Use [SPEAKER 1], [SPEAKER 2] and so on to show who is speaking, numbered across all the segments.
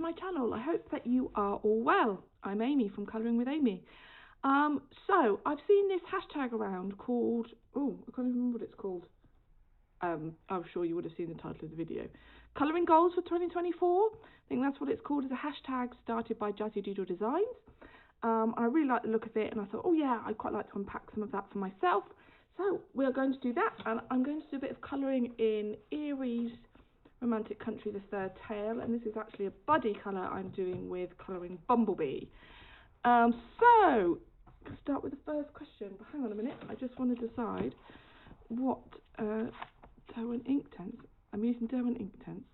[SPEAKER 1] to my channel. I hope that you are all well. I'm Amy from Colouring with Amy. So I've seen this hashtag around called, oh, I can't even remember what it's called. I'm sure you would have seen the title of the video. Colouring Goals for 2024. I think that's what it's called. It's a hashtag started by Jazzy Doodle Designs. I really like the look of it, and I thought, oh yeah, I'd quite like to unpack some of that for myself. So we are going to do that, and I'm going to do a bit of colouring in Erie's Romantic Country, the Third Tale, and this is actually a buddy colour I'm doing with Colouring Bumblebee. So, I'll start with the first question, but hang on a minute, I just want to decide what Derwent Inktense. I'm using Derwent Inktense,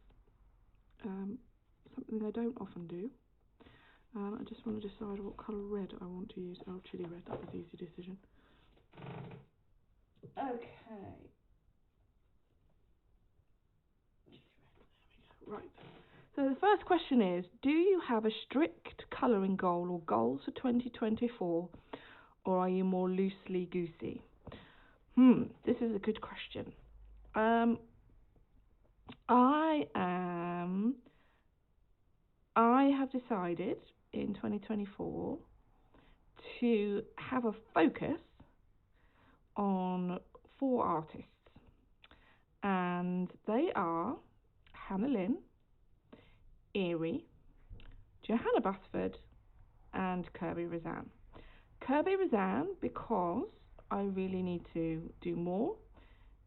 [SPEAKER 1] something I don't often do. I just want to decide what colour red I want to use. Oh, chili red, that was an easy decision. Okay. Right. So the first question is, do you have a strict colouring goal or goals for 2024, or are you more loosely-goosey? This is a good question. I have decided in 2024 to have a focus on 4 artists, and they are Hannah Lynn, Erie, Johanna Basford, and Kirby Razan. Kirby Razan because I really need to do more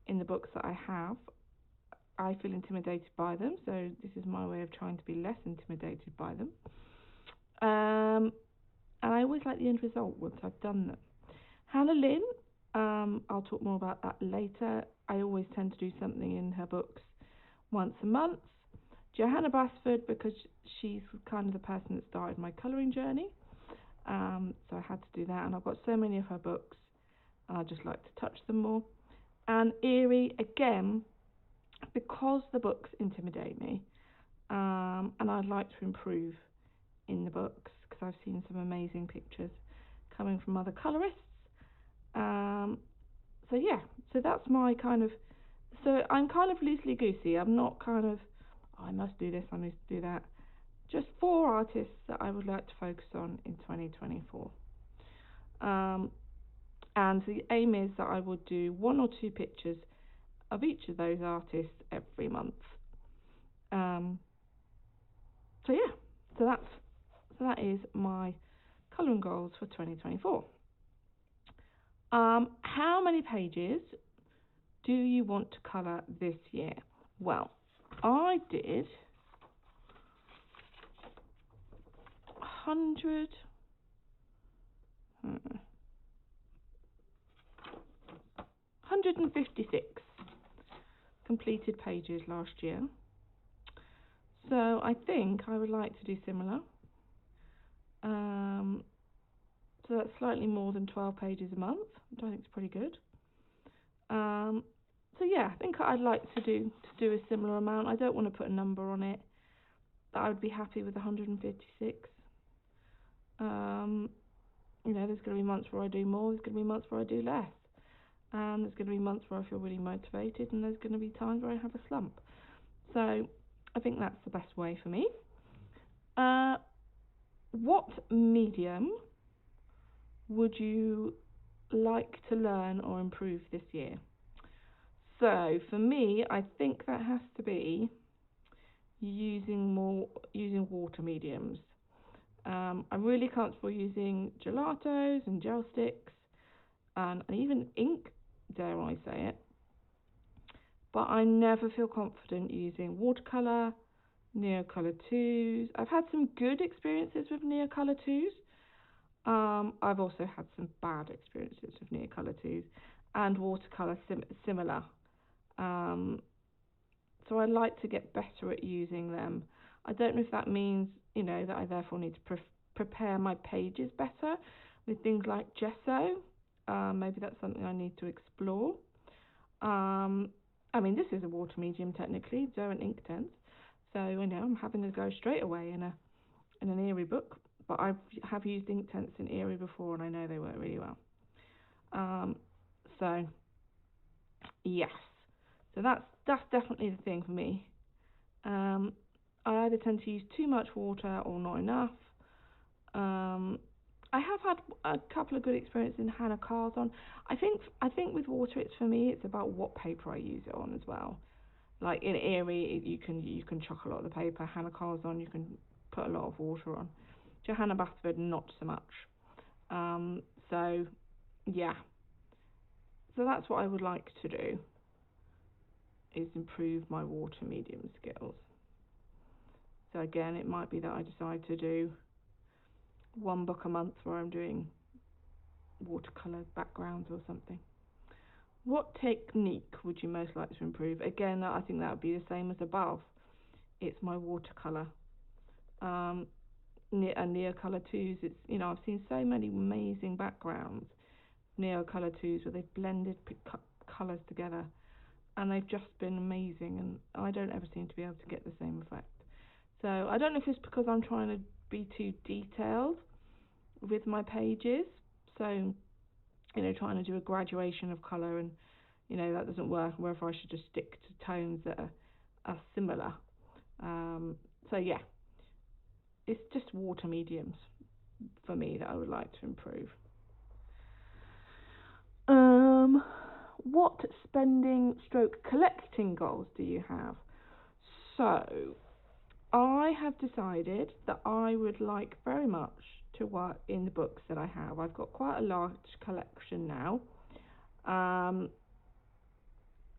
[SPEAKER 1] in the books that I have. I feel intimidated by them, so this is my way of trying to be less intimidated by them. And I always like the end result once I've done them. Hannah Lynn, I'll talk more about that later. I always tend to do something in her books once a month. Johanna Basford, because she's kind of the person that started my colouring journey, so I had to do that, and I've got so many of her books, and I just like to touch them more. And Erie, again, because the books intimidate me, and I'd like to improve in the books, because I've seen some amazing pictures coming from other colourists. So yeah, so that's my kind of, so I'm kind of loosely-goosey. I'm not kind of, oh, I must do this, I must do that. Just 4 artists that I would like to focus on in 2024. And the aim is that I would do 1 or 2 pictures of each of those artists every month. So yeah, so that is my colouring goals for 2024. How many pages do you want to colour this year? Well, I did 156 completed pages last year. So I think I would like to do similar. So that's slightly more than 12 pages a month, which I think is pretty good. So yeah, I think I'd like to do a similar amount. I don't want to put a number on it, but I would be happy with 156. You know, there's going to be months where I do more, there's going to be months where I do less. There's going to be months where I feel really motivated, and there's going to be times where I have a slump. So I think that's the best way for me. What medium would you like to learn or improve this year? So for me, I think that has to be using water mediums. I'm really comfortable using gelatos and gel sticks, and even ink, dare I say it, but I never feel confident using watercolour, Neocolor 2s. I've had some good experiences with Neocolor 2s. I've also had some bad experiences with Neocolor 2s and watercolour similar. So I like to get better at using them. I don't know if that means, you know, that I therefore need to prepare my pages better with things like gesso. Maybe that's something I need to explore. I mean, this is a water medium technically, Derwent Inktense. So, you know, I'm having to go straight away in an Erie book, but I have used Inktense in Erie before, and I know they work really well. So, yes. So that's definitely the thing for me. I either tend to use too much water or not enough. Um, I have had a couple of good experiences in Hannah cars on. I think with water, it's for me. It's about what paper I use it on as well. Like in Erie, you can chuck a lot of the paper. Hannah cars on, you can put a lot of water on. Johanna Basford, not so much. Um, so yeah, so that's what I would like to do is improve my water medium skills. So again, it might be that I decide to do one book a month where I'm doing watercolor backgrounds or something. What technique would you most like to improve? Again, I think that would be the same as above. It's my watercolor. Um, and Neocolor twos. It's I've seen so many amazing backgrounds, Neocolor twos, where they've blended colors together, and they've just been amazing. And I don't ever seem to be able to get the same effect. So I don't know if it's because I'm trying to be too detailed with my pages. So trying to do a graduation of color, and that doesn't work. Or if I should just stick to tones that are similar. Um, so yeah, it's just water mediums for me that I would like to improve. Um, what spending stroke collecting goals do you have? So, I have decided that I would like very much to work in the books that I have. I've got quite a large collection now. Um,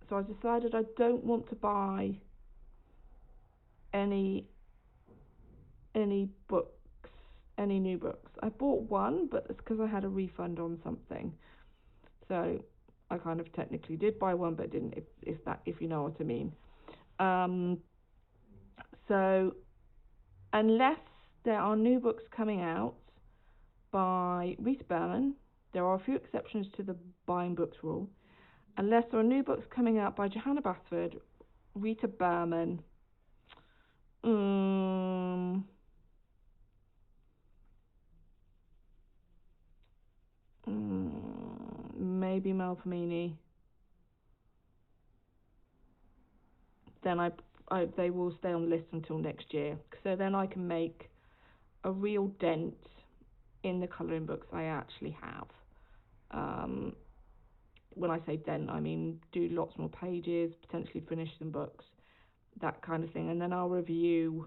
[SPEAKER 1] so I've decided I don't want to buy any any books, any new books. I bought one, but it's because I had a refund on something. So I kind of technically did buy one, but didn't. If you know what I mean. Um, so unless there are new books coming out by Rita Berman, there are a few exceptions to the buying books rule. Unless there are new books coming out by Johanna Basford, Rita Berman, um, maybe Mel Pomini, then they will stay on the list until next year. So then I can make a real dent in the colouring books I actually have. Um, when I say dent, I mean do lots more pages, potentially finish some books, that kind of thing. And then I'll review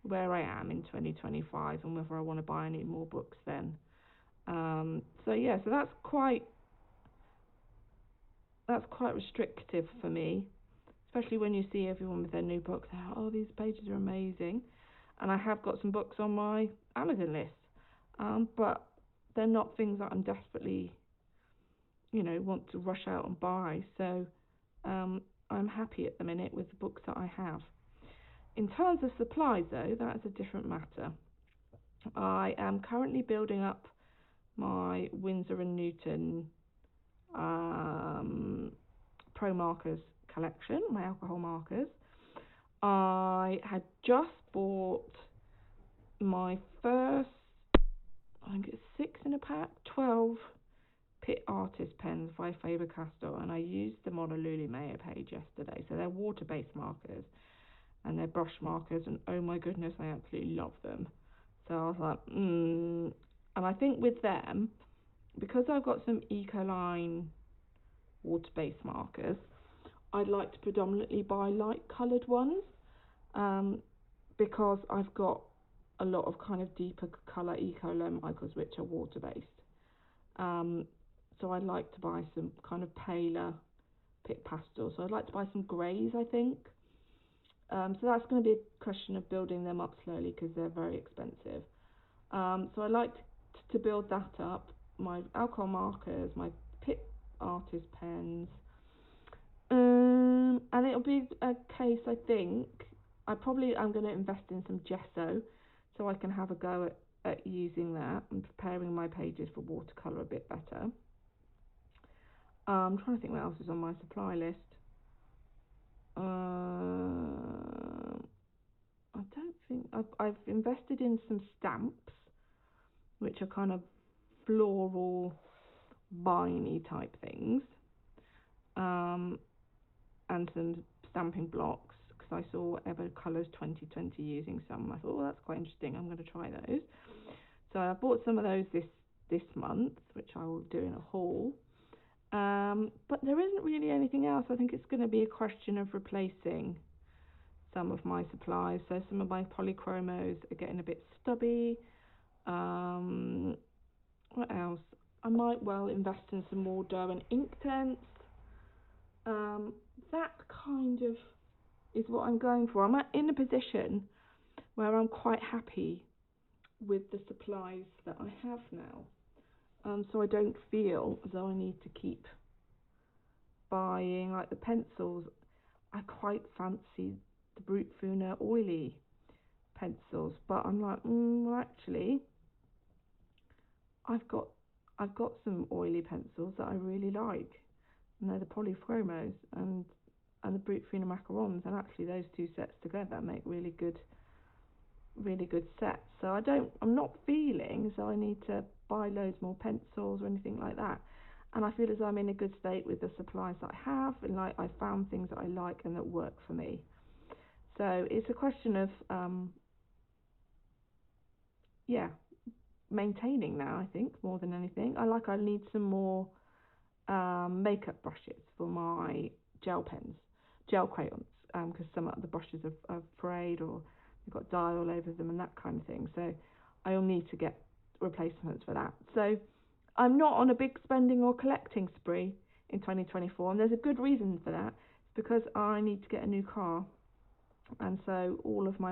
[SPEAKER 1] where I am in 2025 and whether I want to buy any more books then. So yeah, so that's quite restrictive for me, especially when you see everyone with their new books. Oh, these pages are amazing, and I have got some books on my Amazon list, but they're not things that I'm desperately, want to rush out and buy. So um, I'm happy at the minute with the books that I have. In terms of supplies, though, that's a different matter. I am currently building up my Winsor and Newton Pro Markers collection, my alcohol markers. I had just bought my first, I think it's 6 in a pack, 12 Pitt Artist pens by Faber-Castell, and I used them on a Lulu Mayo page yesterday. So they're water-based markers, and they're brush markers, and oh my goodness, I absolutely love them. So I was like, and I think with them, because I've got some Ecoline water-based markers, I'd like to predominantly buy light coloured ones, um, because I've got a lot of kind of deeper colour Ecoline markers which are water-based. Um, so I'd like to buy some kind of paler Pitt pastels. So I'd like to buy some greys, I think. So that's going to be a question of building them up slowly because they're very expensive. So I'd like to build that up. My alcohol markers, my Pitt artist pens, and it'll be a case, I think. I'm going to invest in some gesso so I can have a go at using that and preparing my pages for watercolour a bit better. I'm trying to think what else is on my supply list. I don't think I've invested in some stamps, which are kind of floral, viney type things, and some stamping blocks. because I saw whatever colours 2020 using some. I thought, well, that's quite interesting. I'm going to try those. So I bought some of those this month, which I will do in a haul. But there isn't really anything else. I think it's going to be a question of replacing some of my supplies. So some of my polychromos are getting a bit stubby. What else? I might well invest in some more dough and ink tents. That kind of is what I'm going for. I'm in a position where I'm quite happy with the supplies that I have now. So I don't feel as though I need to keep buying, like the pencils. I quite fancy the Brute Funa oily pencils, but I'm like, well, actually, I've got some oily pencils that I really like, and they're the polychromos and the Brute Funa macarons, and actually those two sets together make really good sets. So I'm not feeling as though I need to buy loads more pencils or anything like that. And I feel as though I'm in a good state with the supplies that I have, and like I found things that I like and that work for me. So it's a question of maintaining now, I think, more than anything. I need some more makeup brushes for my gel crayons, because some of the brushes are frayed or they've got dye all over them and that kind of thing. So I'll need to get replacements for that. So I'm not on a big spending or collecting spree in 2024, and there's a good reason for that. It's because I need to get a new car, and so all of my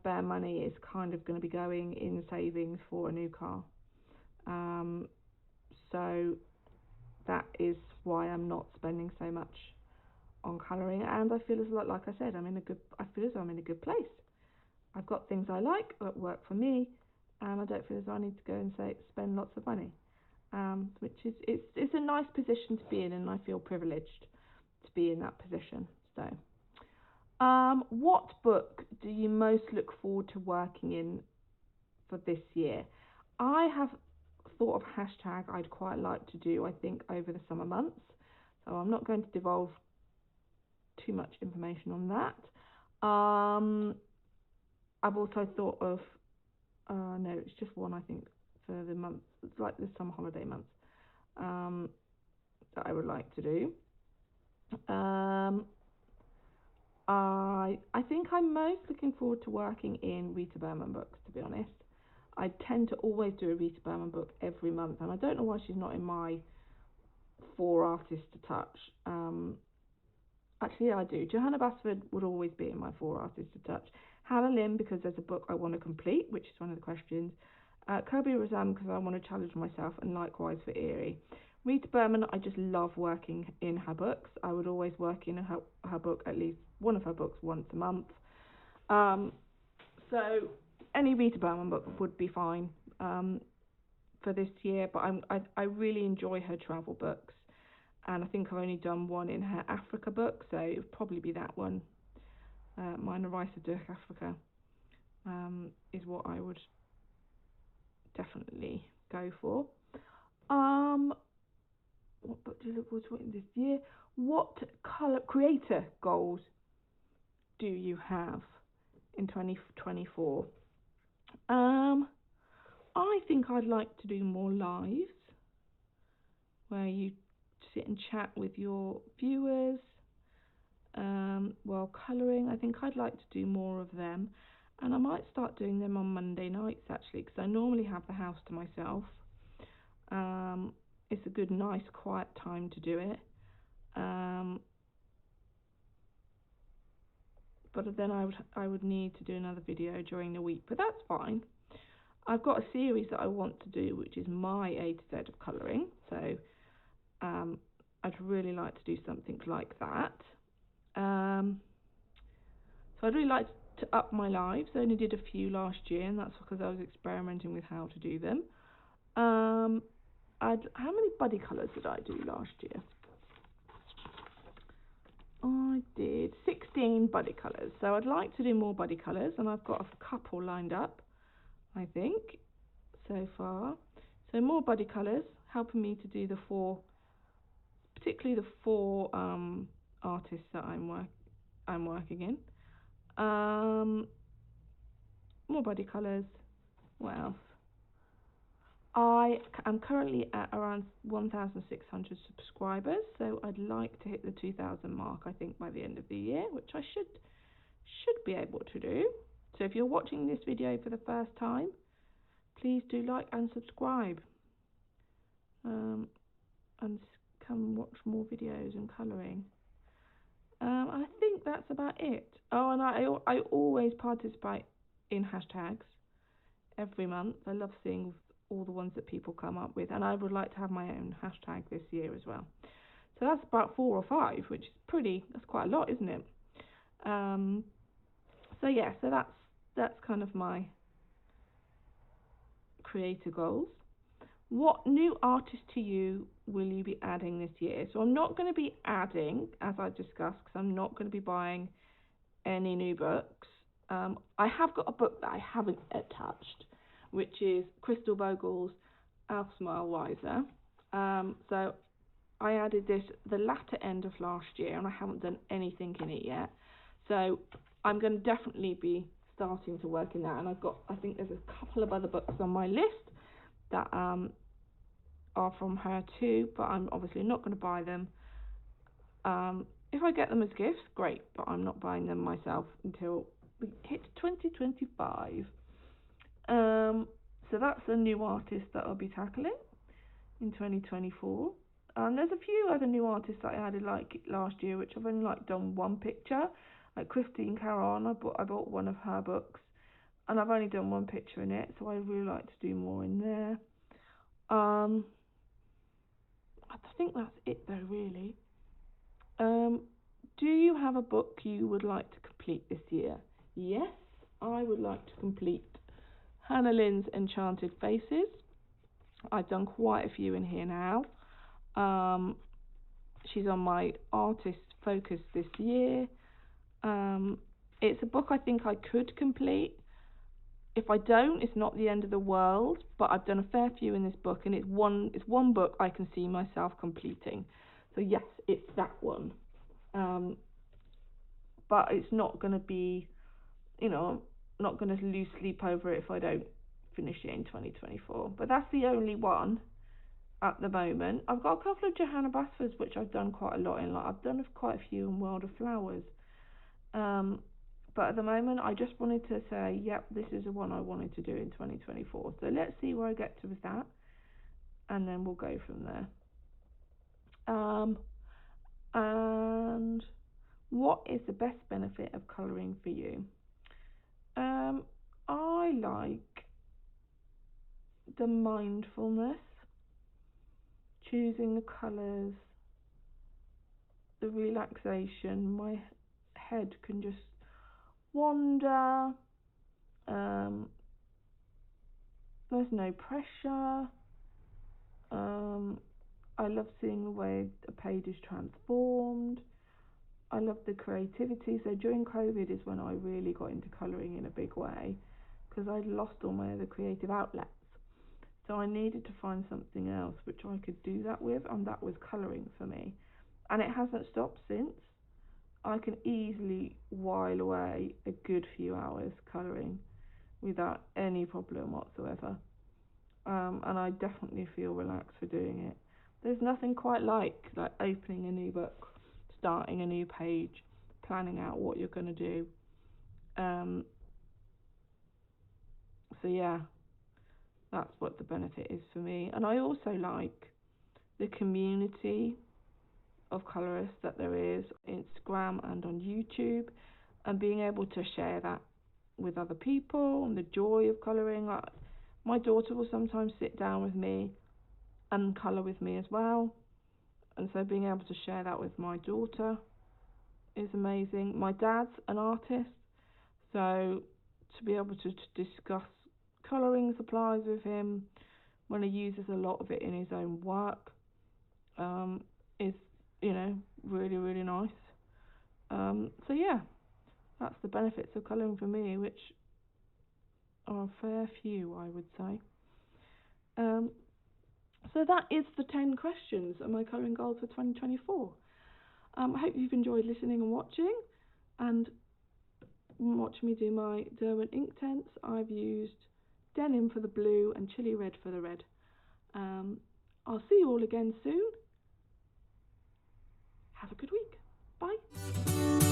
[SPEAKER 1] spare money is kind of going to be going in savings for a new car. So that is why I'm not spending so much on colouring, and I feel as though, like I said, I feel as though I'm in a good place. I've got things I like that work for me, and I don't feel as though I need to go and spend lots of money. Which is it's a nice position to be in, and I feel privileged to be in that position. So, what book do you most look forward to working in for this year? I have thought of a hashtag I'd quite like to do, I think, over the summer months. So I'm not going to divulge too much information on that. I've also thought of, no, it's just one, I think, for the month. It's like the summer holiday months, that I would like to do. I think I'm most looking forward to working in Rita Berman books, to be honest. I tend to always do a Rita Berman book every month, and I don't know why she's not in my 4 artists to touch. Actually, yeah, I do. Johanna Basford would always be in my 4 artists to touch. Hannah Lynn, because there's a book I want to complete, which is one of the questions. Kirby Razan, because I want to challenge myself, and likewise for Erie. Rita Berman, I just love working in her books. I would always work in her book, at least one of her books, once a month. So any Rita Berman book would be fine for this year, but I really enjoy her travel books, and I think I've only done one in her Africa book, so it would probably be that one. Meine Reise durch Afrika is what I would definitely go for. What book do you look forward to in this year? What creator goals do you have in 2024? I think I'd like to do more lives where you sit and chat with your viewers while colouring. I think I'd like to do more of them, and I might start doing them on Monday nights actually, because I normally have the house to myself. It's a good, nice, quiet time to do it. But then I would need to do another video during the week, but that's fine. I've got a series that I want to do, which is my A to Z of colouring, so I'd really like to do something like that. So I'd really like to up my lives. I only did a few last year, and that's because I was experimenting with how to do them. How many buddy colours did I do last year? I did 16 buddy colours, so I'd like to do more buddy colours, and I've got a couple lined up, I think, so far. So more buddy colours, helping me to do particularly the four artists that I'm I'm working in. Um, More body colours. What else? I am currently at around 1,600 subscribers, so I'd like to hit the 2,000 mark, I think, by the end of the year, which I should be able to do. So if you're watching this video for the first time, please do like and subscribe, and come watch more videos and colouring. I think that's about it. Oh, and I always participate in hashtags every month. I love seeing all the ones that people come up with, and I would like to have my own hashtag this year as well. So that's about 4 or 5, which is that's quite a lot, isn't it? So yeah, so that's kind of my creator goals. What new artist to you will you be adding this year? So I'm not going to be adding, as I discussed, because I'm not going to be buying any new books. I have got a book that I haven't touched, which is Crystal Vogle's Elf Smile Wiser. So I added this the latter end of last year, and I haven't done anything in it yet. So I'm going to definitely be starting to work in that. And I think there's a couple of other books on my list that are from her too, but I'm obviously not going to buy them. If I get them as gifts, great, but I'm not buying them myself until we hit 2025. So that's a new artist that I'll be tackling in 2024. There's a few other new artists that I added like last year, which I've only like done one picture, like Christine Caron. I bought one of her books, and I've only done one picture in it, so I really like to do more in there. I think that's it though, really. Do you have a book you would like to complete this year? Yes, I would like to complete Hannah Lynn's Enchanted Faces. I've done quite a few in here now. She's on my artist focus this year. It's a book I think I could complete. If I don't, it's not the end of the world, but I've done a fair few in this book, and it's one book I can see myself completing. So yes, it's that one. But it's not going to be, not going to lose sleep over it if I don't finish it in 2024. But that's the only one at the moment. I've got a couple of Johanna Basfords which I've done quite a lot in. Like I've done quite a few in World of Flowers. But at the moment, I just wanted to say, yep, this is the one I wanted to do in 2024. So let's see where I get to with that, and then we'll go from there. And what is the best benefit of colouring for you? I like the mindfulness, choosing the colours, the relaxation. My head can just wander. There's no pressure. I love seeing the way a page is transformed. I love the creativity. So during COVID is when I really got into colouring in a big way, because I'd lost all my other creative outlets. So I needed to find something else which I could do that with, and that was colouring for me. And it hasn't stopped since. I can easily while away a good few hours colouring without any problem whatsoever. And I definitely feel relaxed for doing it. There's nothing quite like opening a new book, starting a new page, planning out what you're going to do. So yeah, that's what the benefit is for me. And I also like the community of colourists that there is on Instagram and on YouTube, and being able to share that with other people and the joy of colouring. My daughter will sometimes sit down with me and colour with me as well, and so being able to share that with my daughter is amazing. My dad's an artist, so to be able to discuss colouring supplies with him when he uses a lot of it in his own work is, really, really nice. So yeah, that's the benefits of colouring for me, which are a fair few, I would say. So that is the 10 questions of my colouring goals for 2024. I hope you've enjoyed listening and watching. And watch me do my Derwent ink tints. I've used denim for the blue and chili red for the red. I'll see you all again soon. Have a good week. Bye.